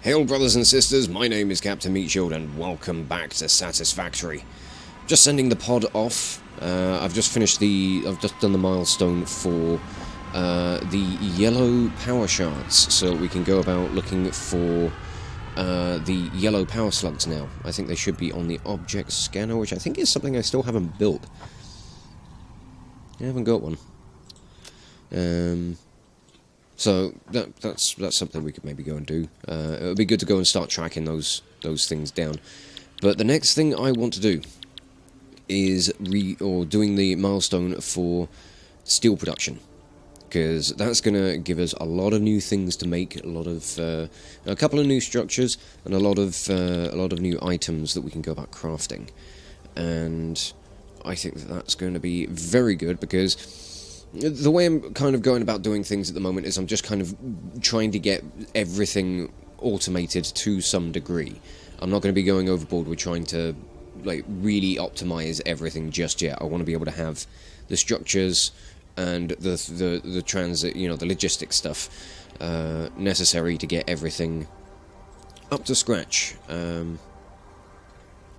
Hail brothers and sisters, my name is Captain Meatshield and welcome back to Satisfactory. Just sending the pod off. I've just done the milestone for the yellow power shards, so we can go about looking for the yellow power slugs now. I think they should be on the object scanner, which I think is something I still haven't built. I haven't got one. So that's something we could maybe go and do. It would be good to go and start tracking those things down. But the next thing I want to do is doing the milestone for steel production, because that's going to give us a lot of new things to make, a couple of new structures, and a lot of new items that we can go about crafting. And I think that's going to be very good, because the way I'm kind of going about doing things at the moment is I'm just kind of trying to get everything automated to some degree. I'm not going to be going overboard with trying to really optimize everything just yet. I want to be able to have the structures and the transit, the logistics stuff necessary to get everything up to scratch.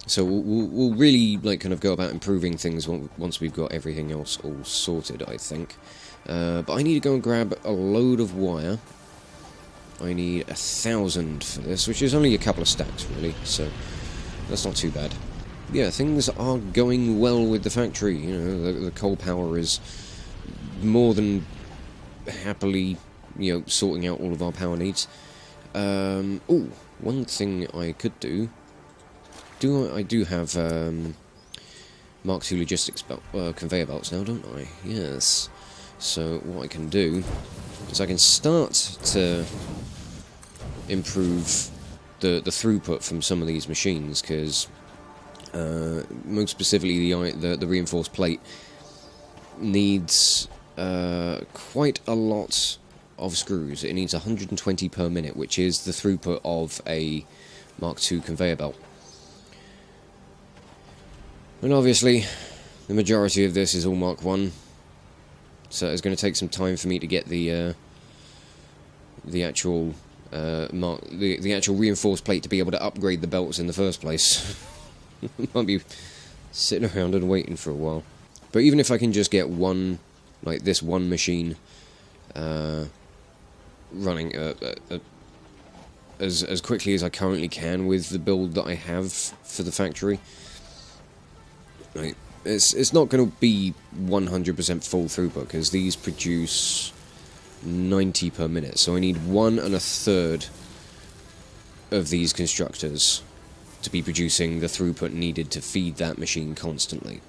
So we'll really kind of go about improving things once we've got everything else all sorted, I think. But I need to go and grab a load of wire. I need 1,000 for this, which is only a couple of stacks, really, so that's not too bad. Yeah, things are going well with the factory. The coal power is more than happily, sorting out all of our power needs. One thing I could do. I do have Mark II logistics conveyor belts now, don't I? Yes. So what I can do is I can start to improve the throughput from some of these machines, because most specifically the reinforced plate needs quite a lot of screws. It needs 120 per minute, which is the throughput of a Mark II conveyor belt. And obviously, the majority of this is all Mark 1, so it's going to take some time for me to get the actual the actual reinforced plate to be able to upgrade the belts in the first place. Might be sitting around and waiting for a while. But even if I can just get this one machine running as quickly as I currently can with the build that I have for the factory. It's not going to be 100% full throughput, because these produce 90 per minute, so I need 1 1/3 of these constructors to be producing the throughput needed to feed that machine constantly.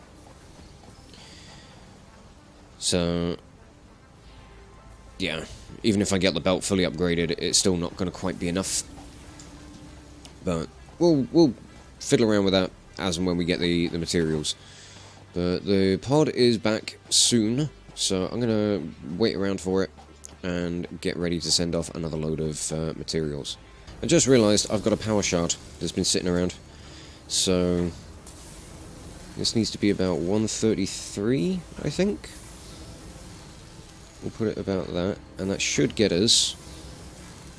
So, yeah, even if I get the belt fully upgraded, it's still not going to quite be enough. But we'll fiddle around with that as and when we get the materials. But the pod is back soon, so I'm going to wait around for it and get ready to send off another load of materials. I just realised I've got a power shard that's been sitting around, so this needs to be about 133, I think. We'll put it about that, and that should get us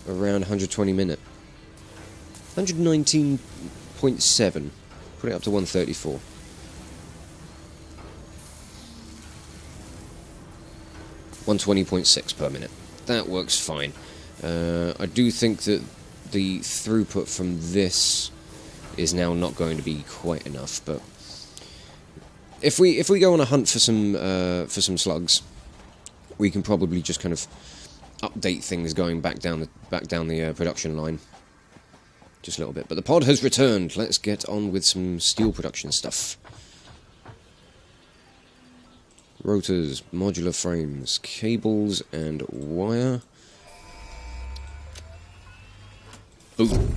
around 120 minute. 119.7. Put it up to 134. $120.6 per minute. That works fine. I do think that the throughput from this is now not going to be quite enough, but if we go on a hunt for some slugs, we can probably just kind of update things going back down the production line just a little bit. But the pod has returned. Let's get on with some steel production stuff. Rotors, modular frames, cables, and wire. Boom.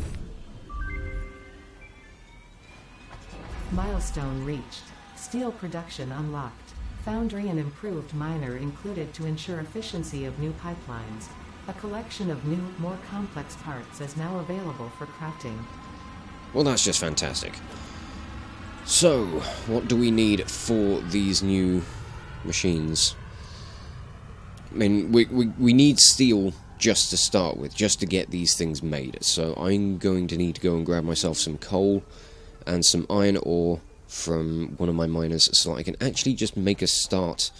Milestone reached. Steel production unlocked. Foundry and improved miner included to ensure efficiency of new pipelines. A collection of new, more complex parts is now available for crafting. Well, that's just fantastic. So, what do we need for these new machines? I mean, we need steel just to start with, just to get these things made. So I'm going to need to go and grab myself some coal and some iron ore from one of my miners so that I can actually just make a start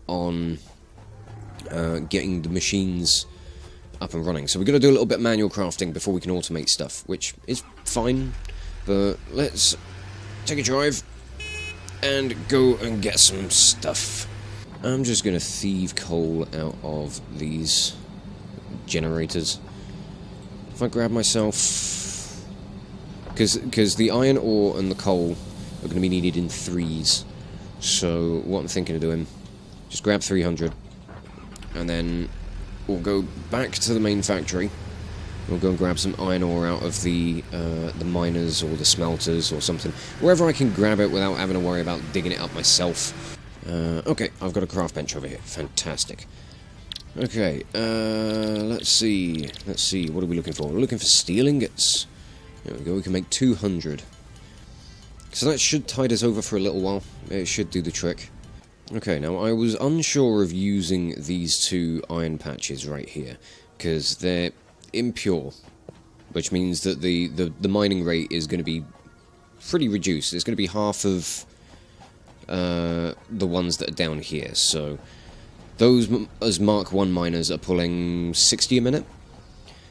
on getting the machines up and running. So we're going to do a little bit of manual crafting before we can automate stuff, which is fine, but let's take a drive and go and get some stuff. I'm just going to thieve coal out of these generators. If I grab myself... Because the iron ore and the coal are going to be needed in threes. So what I'm thinking of doing, just grab 300, and then we'll go back to the main factory. We'll go and grab some iron ore out of the miners or the smelters or something. Wherever I can grab it without having to worry about digging it up myself. Okay, I've got a craft bench over here. Fantastic. Okay, let's see, what are we looking for? We're looking for steel ingots. There we go, we can make 200. So that should tide us over for a little while. It should do the trick. Okay, now I was unsure of using these two iron patches right here, because they're impure, which means that the mining rate is going to be pretty reduced. It's going to be half of the ones that are down here, so those as Mark 1 miners are pulling 60 a minute.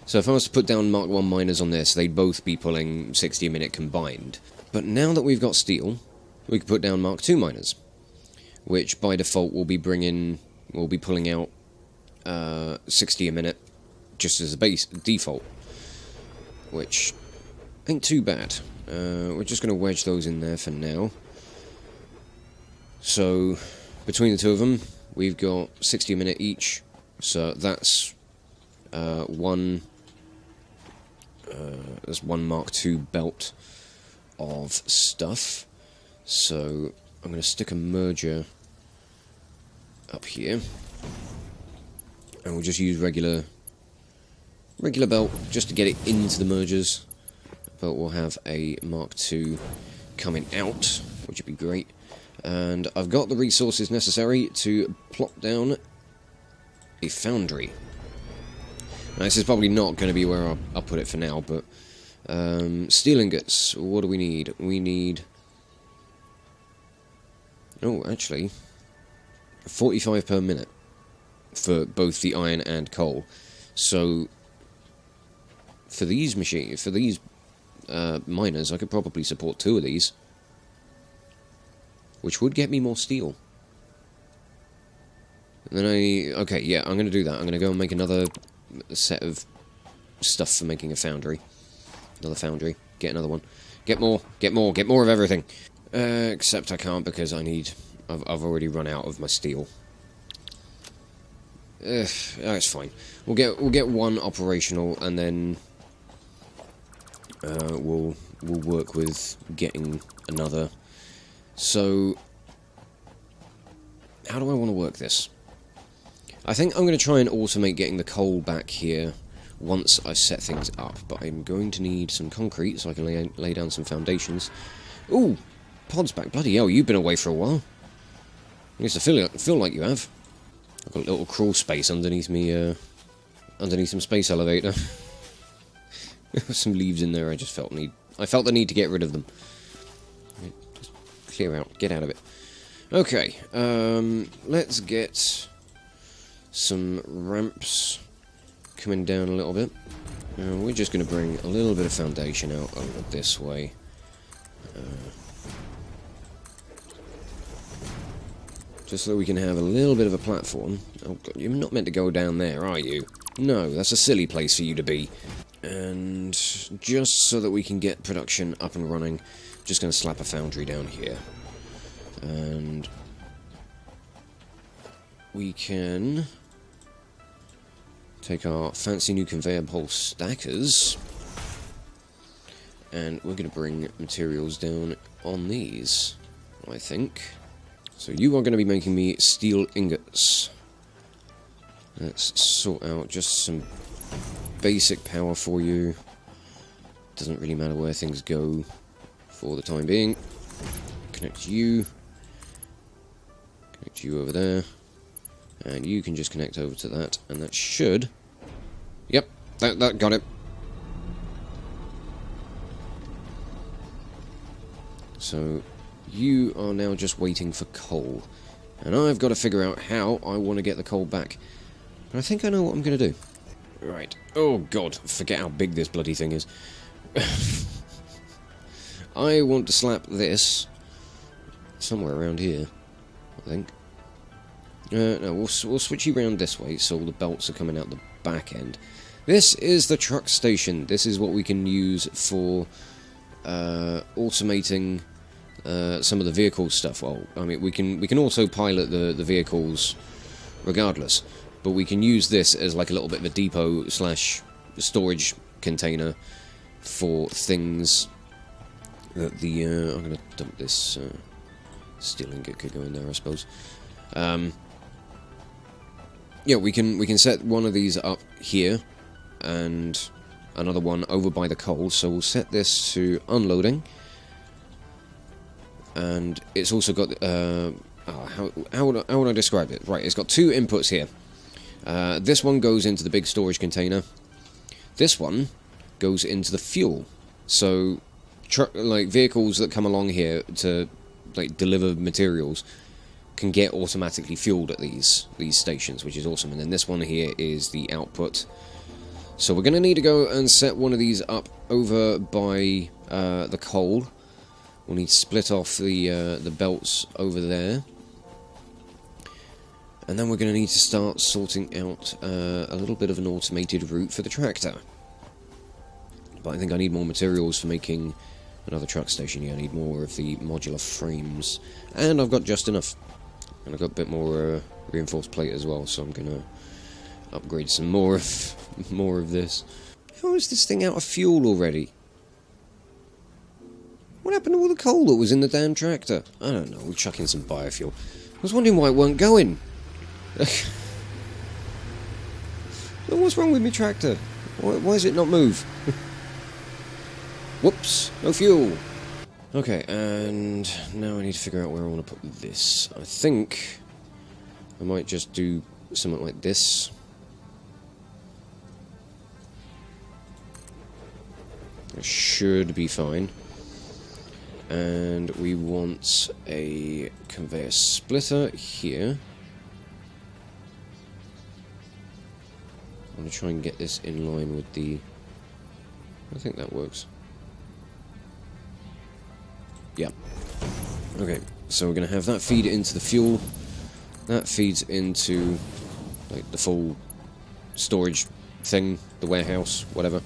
So if I was to put down Mark 1 miners on this, they'd both be pulling 60 a minute combined. But now that we've got steel, we can put down Mark 2 miners, which by default will be pulling out 60 a minute, just as a base default, which ain't too bad. We're just going to wedge those in there for now. So between the two of them, we've got 60 a minute each. So that's one Mark II belt of stuff. So I'm going to stick a merger up here, and we'll just use regular belt just to get it into the mergers. But we'll have a Mark II coming out, which would be great. And I've got the resources necessary to plop down a foundry. Now, this is probably not going to be where I'll put it for now, but steel ingots, what do we need? We need... oh, actually, 45 per minute for both the iron and coal. So for these miners, I could probably support 2 of these, which would get me more steel. And then okay, yeah, I'm going to do that. I'm going to go and make another set of stuff for making a foundry. Another foundry. Get another one. Get more of everything. Except I can't because I've already run out of my steel. That's fine. We'll get one operational, and then we'll work with getting another. So, how do I want to work this? I think I'm going to try and automate getting the coal back here once I set things up, but I'm going to need some concrete so I can lay down some foundations. Ooh, Pod's back. Bloody hell, you've been away for a while. At least I feel like you have. I've got a little crawl space underneath me, underneath some space elevator. Some leaves in there. I felt the need to get rid of them. Just clear out. Get out of it. Okay. Let's get some ramps coming down a little bit. We're just going to bring a little bit of foundation out over this way. Just so we can have a little bit of a platform. Oh God, you're not meant to go down there, are you? No, that's a silly place for you to be. And just so that we can get production up and running, just going to slap a foundry down here. And we can take our fancy new conveyor pole stackers, and we're going to bring materials down on these, I think. So you are going to be making me steel ingots. Let's sort out just some basic power for you. Doesn't really matter where things go for the time being. Connect you over there, and you can just connect over to that, and that should Yep, that got it. So, you are now just waiting for coal. And I've got to figure out how I want to get the coal back. But I think I know what I'm going to do. Right. Oh, God. Forget how big this bloody thing is. I want to slap this somewhere around here, I think. No, we'll switch you around this way, so all the belts are coming out the back end. This is the truck station. This is what we can use for automating some of the vehicle stuff. Well, I mean, we can autopilot the vehicles regardless, but we can use this as like a little bit of a depot slash storage container for things that the I'm gonna dump this steel ingot could go in there, I suppose. Yeah, we can set one of these up here and another one over by the coal. So we'll set this to unloading, and it's also got how would I describe it? Right, it's got two inputs here. This one goes into the big storage container. This one goes into the fuel. So, like vehicles that come along here to like deliver materials can get automatically fueled at these stations, which is awesome. And then this one here is the output. So we're going to need to go and set one of these up over by the coal. We'll need to split off the belts over there. And then we're going to need to start sorting out a little bit of an automated route for the tractor. But I think I need more materials for making another truck station. Yeah, I need more of the modular frames. And I've got just enough. And I've got a bit more reinforced plate as well, so I'm going to upgrade some more of this. How is this thing out of fuel already? What happened to all the coal that was in the damn tractor? I don't know, we'll chuck in some biofuel. I was wondering why it weren't going. What's wrong with my tractor? Why does it not move? Whoops, no fuel. Okay, and now I need to figure out where I want to put this. I think I might just do something like this. It should be fine. And we want a conveyor splitter here. I'm going to try and get this in line with the... I think that works. Yeah. Okay, so we're going to have that feed into the fuel. That feeds into like the full storage thing, the warehouse, whatever.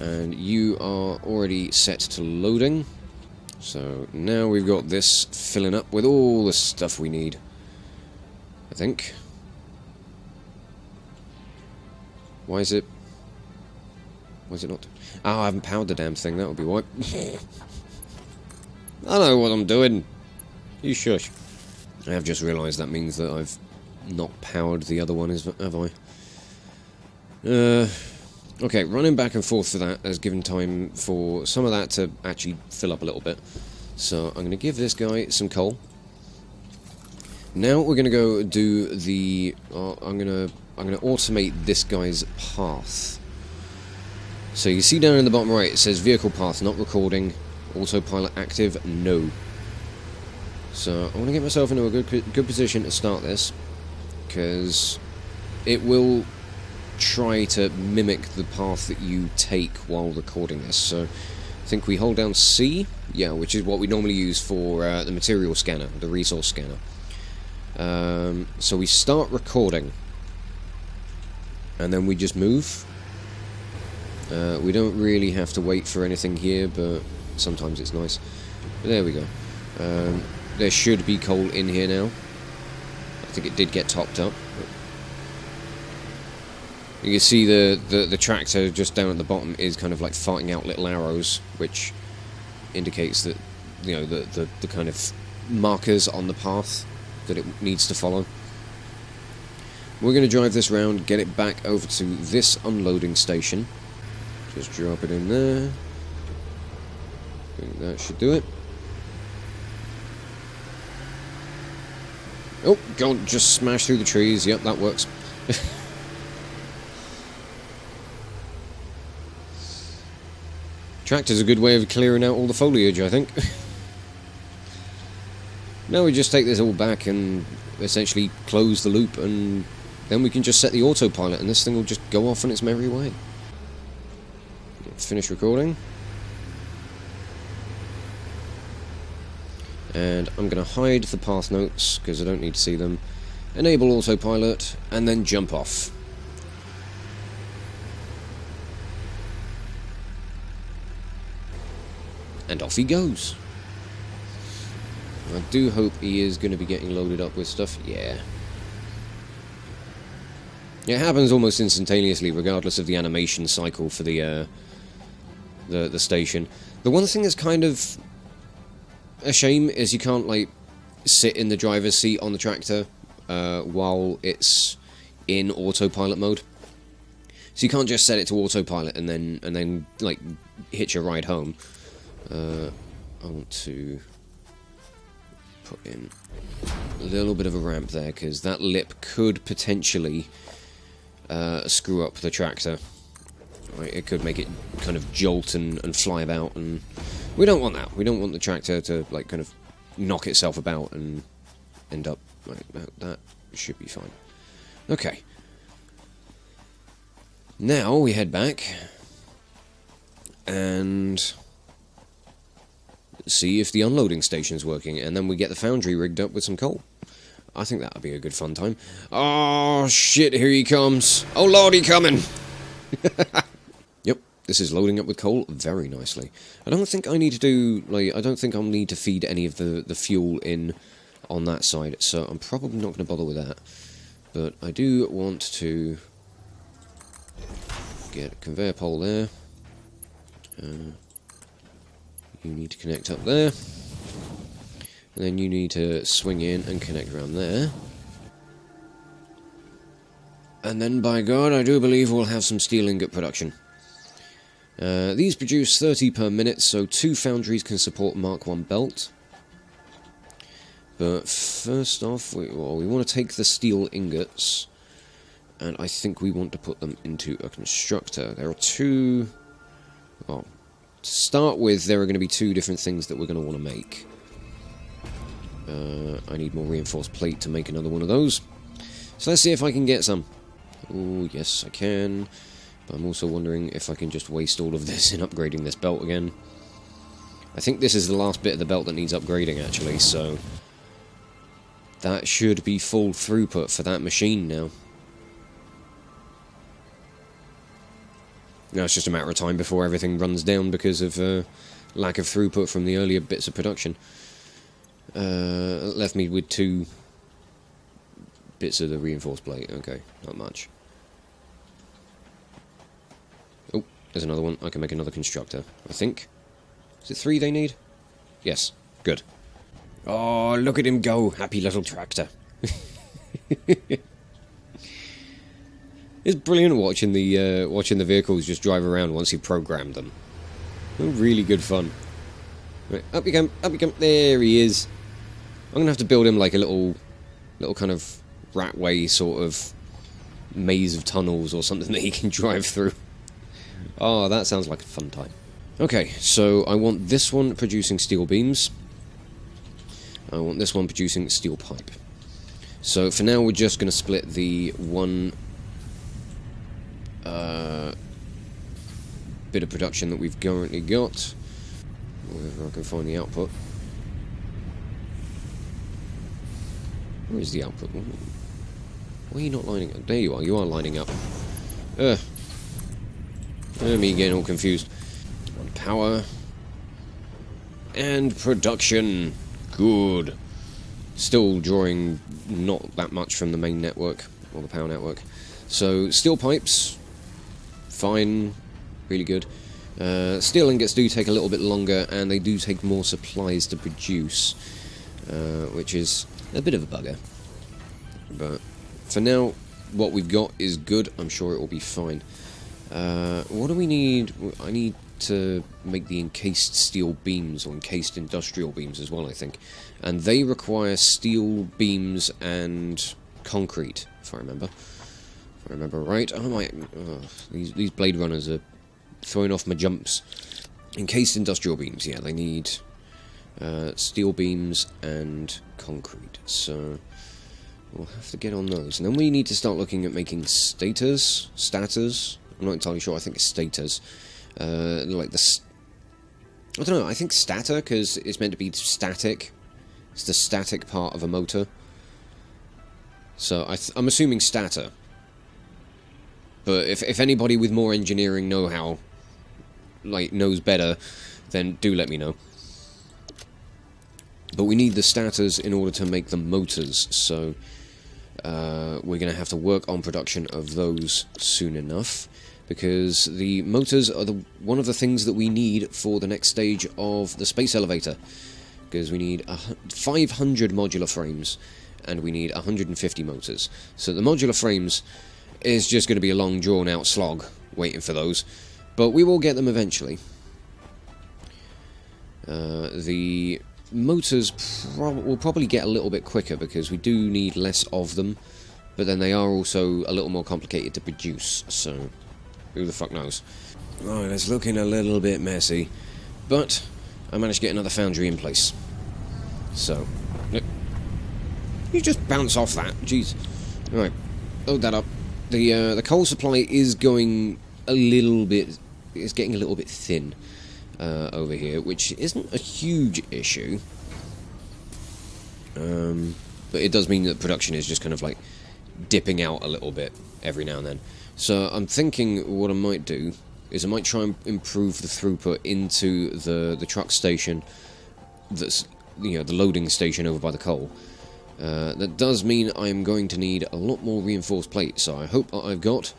And you are already set to loading. So now we've got this filling up with all the stuff we need, I think. Why is it not? Oh, I haven't powered the damn thing, that would be why. I know what I'm doing. You shush. I have just realised that means that I've not powered the other one, have I? Okay, running back and forth for that has given time for some of that to actually fill up a little bit. So I'm going to give this guy some coal. Now we're going to go do the... I'm going to automate this guy's path. So you see down in the bottom right, it says vehicle path not recording, autopilot active, no. So I want to get myself into a good position to start this, because it will try to mimic the path that you take while recording this. So I think we hold down C, yeah, which is what we normally use for the material scanner, the resource scanner. So we start recording, and then we just move. We don't really have to wait for anything here, but sometimes it's nice. But there we go. There should be coal in here now. I think it did get topped up. You can see the tractor just down at the bottom is kind of like farting out little arrows, which indicates that, you know, the kind of markers on the path that it needs to follow. We're going to drive this round, get it back over to this unloading station. Just drop it in there. I think that should do it. Oh, God, just smash through the trees. Yep, that works. Tractor's a good way of clearing out all the foliage, I think. Now we just take this all back and essentially close the loop, and then we can just set the autopilot and this thing will just go off on its merry way. Finish recording. And I'm going to hide the path notes because I don't need to see them. Enable autopilot and then jump off. And off he goes. I do hope he is going to be getting loaded up with stuff. Yeah. It happens almost instantaneously, regardless of the animation cycle for the station. The one thing that's kind of a shame is you can't, like, sit in the driver's seat on the tractor while it's in autopilot mode. So you can't just set it to autopilot and then like hitch a ride home. I want to put in a little bit of a ramp there because that lip could potentially screw up the tractor. Right, it could make it kind of jolt and fly about, and we don't want that. We don't want the tractor to, like, kind of knock itself about and end up like that. That should be fine. Okay. Now we head back and see if the unloading station's working, and then we get the foundry rigged up with some coal. I think that would be a good fun time. Oh shit, here he comes. Oh lord, he coming. Yep, this is loading up with coal very nicely. I don't think I need to do, like, I don't think I'll need to feed any of the fuel in on that side, so I'm probably not going to bother with that. But I do want to get a conveyor pole there. You need to connect up there. And then you need to swing in and connect around there. And then, by God, I do believe we'll have some steel ingot production. These produce 30 per minute, so 2 foundries can support Mark 1 belt. But first off, we want to take the steel ingots, and I think we want to put them into a constructor. There are 2... Well, to start with, there are going to be 2 different things that we're going to want to make. I need more reinforced plate to make another one of those. So let's see if I can get some. Oh, yes, I can. But I'm also wondering if I can just waste all of this in upgrading this belt again. I think this is the last bit of the belt that needs upgrading, actually, so that should be full throughput for that machine now. Now it's just a matter of time before everything runs down because of lack of throughput from the earlier bits of production. It left me with 2 bits of the reinforced plate. Okay, not much. Oh, there's another one. I can make another constructor, I think. Is it 3 they need? Yes, good. Oh, look at him go, happy little tractor. It's brilliant watching the vehicles just drive around once you programmed them. Really good fun. Right, up you come, up you come. There he is. I'm gonna have to build him like a little kind of ratway sort of maze of tunnels or something that he can drive through. Oh, that sounds like a fun time. Okay, so I want this one producing steel beams. I want this one producing steel pipe. So for now, we're just gonna split the one bit of production that we've currently got. Wherever I can find the output. Where is the output? Why are you not lining up? There you are. You are lining up. Me getting all confused. On power and production. Good. Still drawing not that much from the main network or the power network. So steel pipes, fine, really good. Steel ingots do take a little bit longer, and they do take more supplies to produce, which is a bit of a bugger. But for now, what we've got is good. I'm sure it will be fine. What do we need? I need to make the encased steel beams, or encased industrial beams as well, I think. And they require steel beams and concrete, if I remember. If I remember right. Oh my! These Blade Runners are throwing off my jumps. Encased industrial beams, yeah, they need steel beams and concrete, so we'll have to get on those. And then we need to start looking at making stators, I'm not entirely sure, I think it's stators, like the, I don't know, I think stator, because it's meant to be static, it's the static part of a motor, so I'm assuming stator, but if anybody with more engineering know-how, like, knows better, then do let me know. But we need the stators in order to make the motors, so we're going to have to work on production of those soon enough, because the motors are one of the things that we need for the next stage of the space elevator, because we need 500 modular frames, and we need 150 motors. So the modular frames is just going to be a long, drawn-out slog waiting for those, but we will get them eventually. The motors will probably get a little bit quicker because we do need less of them, but then they are also a little more complicated to produce, so who the fuck knows. Right, it's looking a little bit messy, but I managed to get another foundry in place. So, you just bounce off that, jeez. Right, load that up. The coal supply is going a little bit, it's getting a little bit thin. Over here, which isn't a huge issue, but it does mean that production is just kind of like dipping out a little bit every now and then. So I'm thinking what I might do is I might try and improve the throughput into the truck station, that's, you know, the loading station over by the coal. That does mean I'm going to need a lot more reinforced plate, so I hope that I've got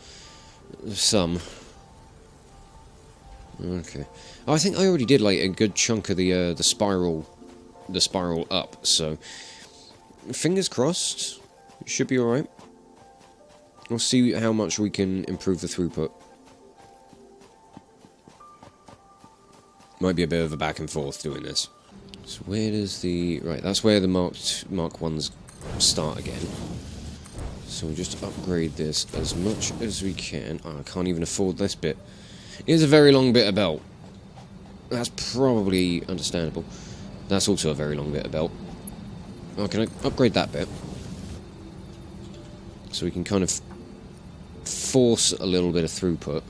some. Okay. I think I already did like a good chunk of the spiral up, so fingers crossed, it should be alright. We'll see how much we can improve the throughput. Might be a bit of a back and forth doing this. So where does the... right, that's where the Mark 1s start again. So we'll just upgrade this as much as we can. Oh, I can't even afford this bit. It is a very long bit of belt. That's probably understandable. That's also a very long bit of belt. Oh, can I upgrade that bit? So we can kind of force a little bit of throughput.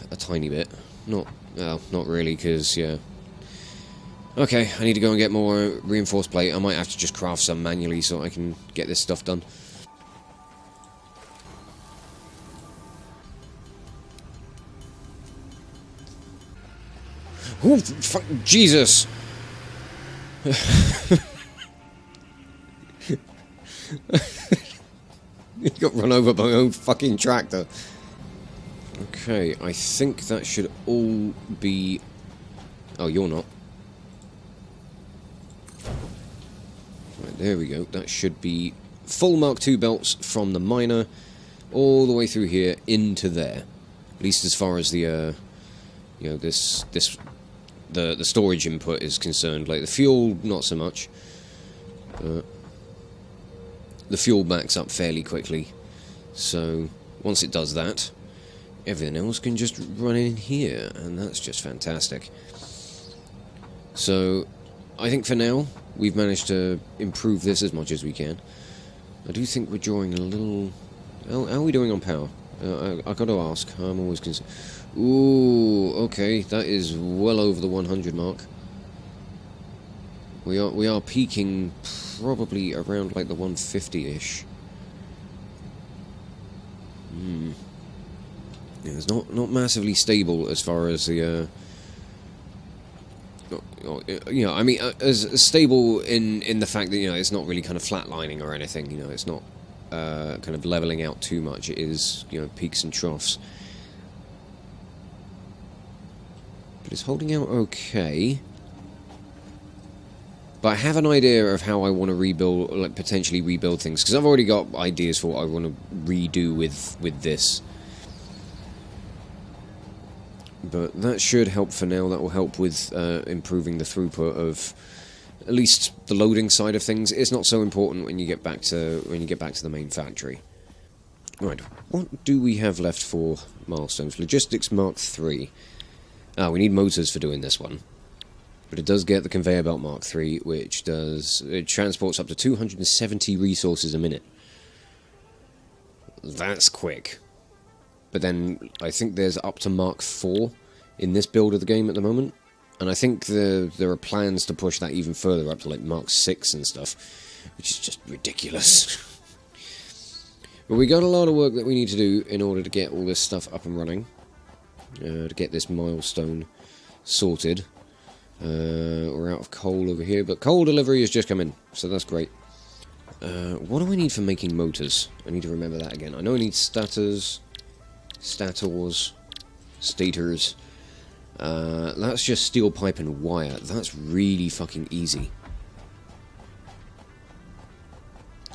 A tiny bit. Not, well, not really, because, yeah. Okay, I need to go and get more reinforced plate. I might have to just craft some manually so I can get this stuff done. Oh, fuck, Jesus! He got run over by my own fucking tractor. Okay, I think that should all be... oh, you're not. Right, there we go. That should be full Mark II belts from the miner all the way through here into there. At least as far as the, you know, the storage input is concerned. Like the fuel, not so much. The fuel backs up fairly quickly, so once it does that, everything else can just run in here, and that's just fantastic. So I think for now we've managed to improve this as much as we can. I do think we're drawing a little... how are we doing on power? I got to ask. I'm always concerned. Ooh, okay, that is well over the 100 mark. We are peaking probably around like the 150-ish. Yeah, it's not massively stable as far as the you know, I mean, as stable in the fact that, you know, it's not really kind of flatlining or anything. You know, it's not kind of leveling out too much. It is, you know, peaks and troughs. But it's holding out okay. But I have an idea of how I want to rebuild, like potentially rebuild things, because I've already got ideas for what I want to redo with this. But that should help for now. That will help with improving the throughput of at least the loading side of things. It's not so important when you get back to the main factory. Right, what do we have left for milestones? Logistics Mark III. Ah, we need motors for doing this one. But it does get the conveyor belt Mark III, which does... It transports up to 270 resources a minute. That's quick. But then, I think there's up to Mark IV in this build of the game at the moment. And I think there are plans to push that even further, up to like Mark VI and stuff. Which is just ridiculous. But we got a lot of work that we need to do in order to get all this stuff up and running. To get this milestone sorted. We're out of coal over here, but coal delivery has just come in, so that's great. What do I need for making motors? I need to remember that again. I know I need stators, stators. That's just steel pipe and wire. That's really fucking easy.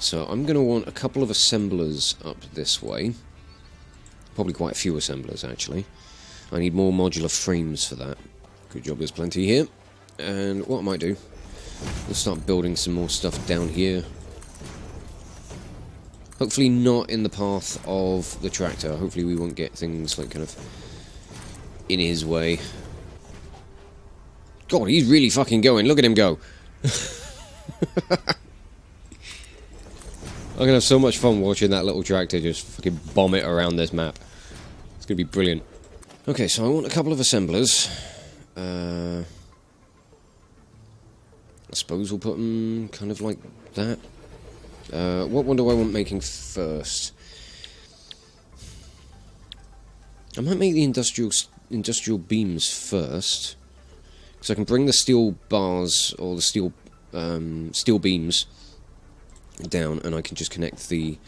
So I'm going to want a couple of assemblers up this way. Probably quite a few assemblers, actually. I need more modular frames for that. Good job, there's plenty here. And what I might do, we'll start building some more stuff down here. Hopefully not in the path of the tractor. Hopefully we won't get things like kind of in his way. God, he's really fucking going. Look at him go. I'm going to have so much fun watching that little tractor just fucking bomb it around this map. It's going to be brilliant. Okay, so I want a couple of assemblers. I suppose we'll put them kind of like that. What one do I want making first? I might make the industrial beams first, because I can bring the steel bars or the steel beams down, and I can just connect the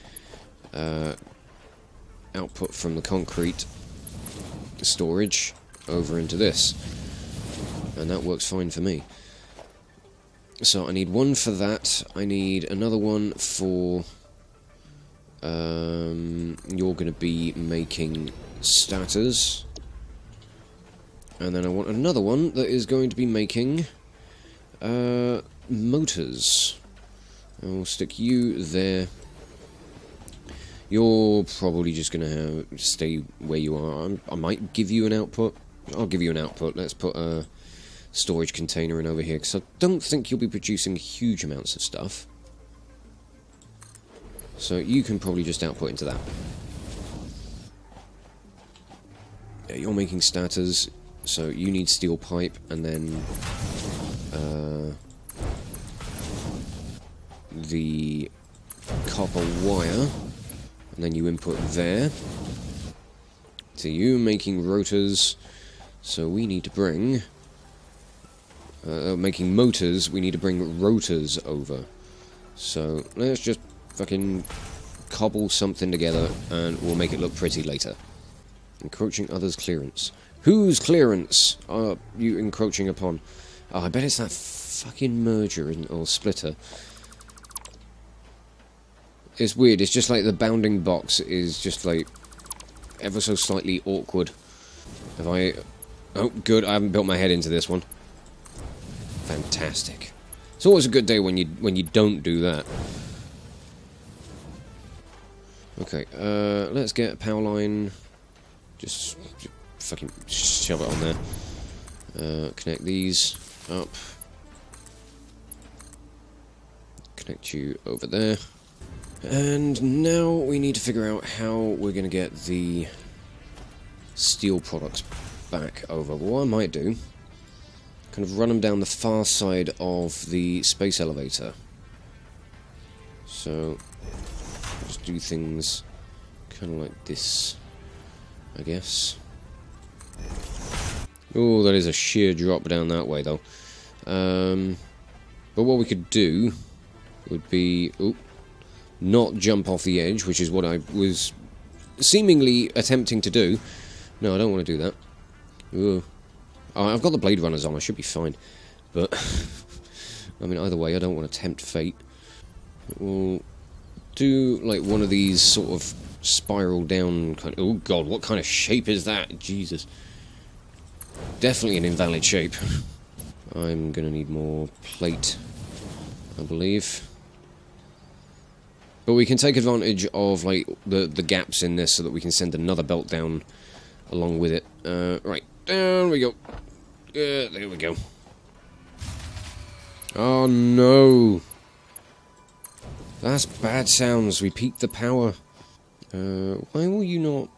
output from the concrete storage over into this, and that works fine for me. So I need one for that. I need another one for you're going to be making stators, and then I want another one that is going to be making motors. I'll stick you there. You're probably just going to stay where you are. I might give you an output. I'll give you an output. Let's put a storage container in over here, because I don't think you'll be producing huge amounts of stuff. So you can probably just output into that. Yeah, you're making stators, so you need steel pipe, and then the copper wire, and then you input there. So you making rotors, so we need to bring making motors, we need to bring rotors over. So let's just fucking cobble something together and we'll make it look pretty later. Encroaching others' clearance. Whose clearance are you encroaching upon? Oh, I bet it's that fucking merger or splitter. It's weird, it's just like the bounding box is just like ever so slightly awkward. Have I... Oh, good, I haven't built my head into this one. Fantastic. It's always a good day when you don't do that. Okay, let's get a power line. Just fucking shove it on there. Connect these up. Connect you over there. And now we need to figure out how we're going to get the steel products back over. What I might do, kind of run them down the far side of the space elevator. So, just do things kind of like this, I guess. Oh, that is a sheer drop down that way, though. But what we could do would be... Ooh, not jump off the edge, which is what I was seemingly attempting to do. No, I don't want to do that. Ooh. Oh, I've got the Blade Runners on, I should be fine. But, I mean, either way, I don't want to tempt fate. We'll do, like, one of these sort of spiral down kind of... Oh, God, what kind of shape is that? Jesus. Definitely an invalid shape. I'm going to need more plate, I believe. But we can take advantage of, like, the gaps in this so that we can send another belt down along with it. Right, down we we go. There we go. Oh no. That's bad sounds. We peaked the power. Why will you not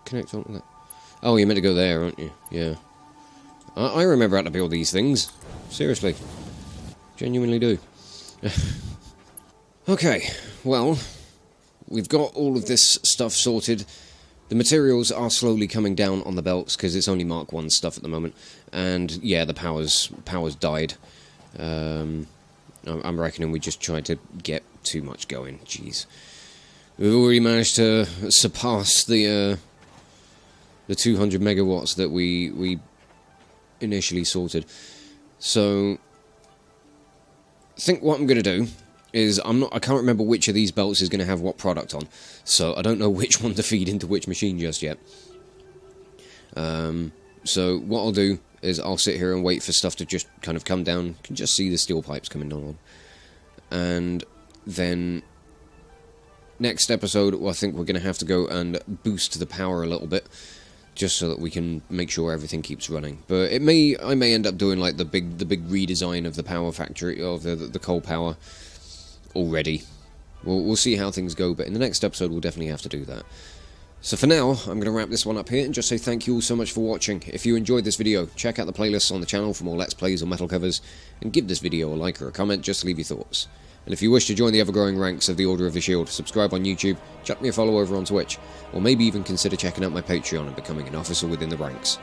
connect onto that? Oh, you're meant to go there, aren't you? Yeah. I remember how to build these things. Seriously. Genuinely do. Okay, well, we've got all of this stuff sorted. The materials are slowly coming down on the belts, because it's only Mark 1 stuff at the moment. And, yeah, the power's died. I'm reckoning we just tried to get too much going. Jeez. We've already managed to surpass the 200 megawatts that we initially sorted. So, I think what I'm going to do is I can't remember which of these belts is going to have what product on, so I don't know which one to feed into which machine just yet. So what I'll do is I'll sit here and wait for stuff to just kind of come down. You can just see the steel pipes coming down, and then next episode, I think we're going to have to go and boost the power a little bit, just so that we can make sure everything keeps running. But I may end up doing like the big redesign of the power factory, of the coal power already. We'll see how things go, but in the next episode we'll definitely have to do that. So for now, I'm going to wrap this one up here and just say thank you all so much for watching. If you enjoyed this video, check out the playlists on the channel for more Let's Plays or metal covers, and give this video a like or a comment just to leave your thoughts. And if you wish to join the ever-growing ranks of the Order of the Shield, subscribe on YouTube, chuck me a follow over on Twitch, or maybe even consider checking out my Patreon and becoming an officer within the ranks.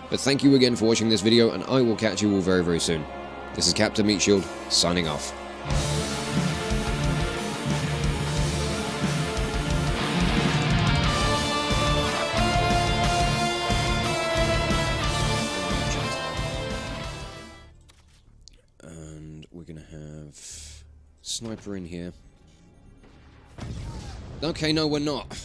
But thank you again for watching this video, and I will catch you all very, very soon. This is Captain Meatshield, signing off. And we're gonna have Sniper in here. Okay, no, we're not.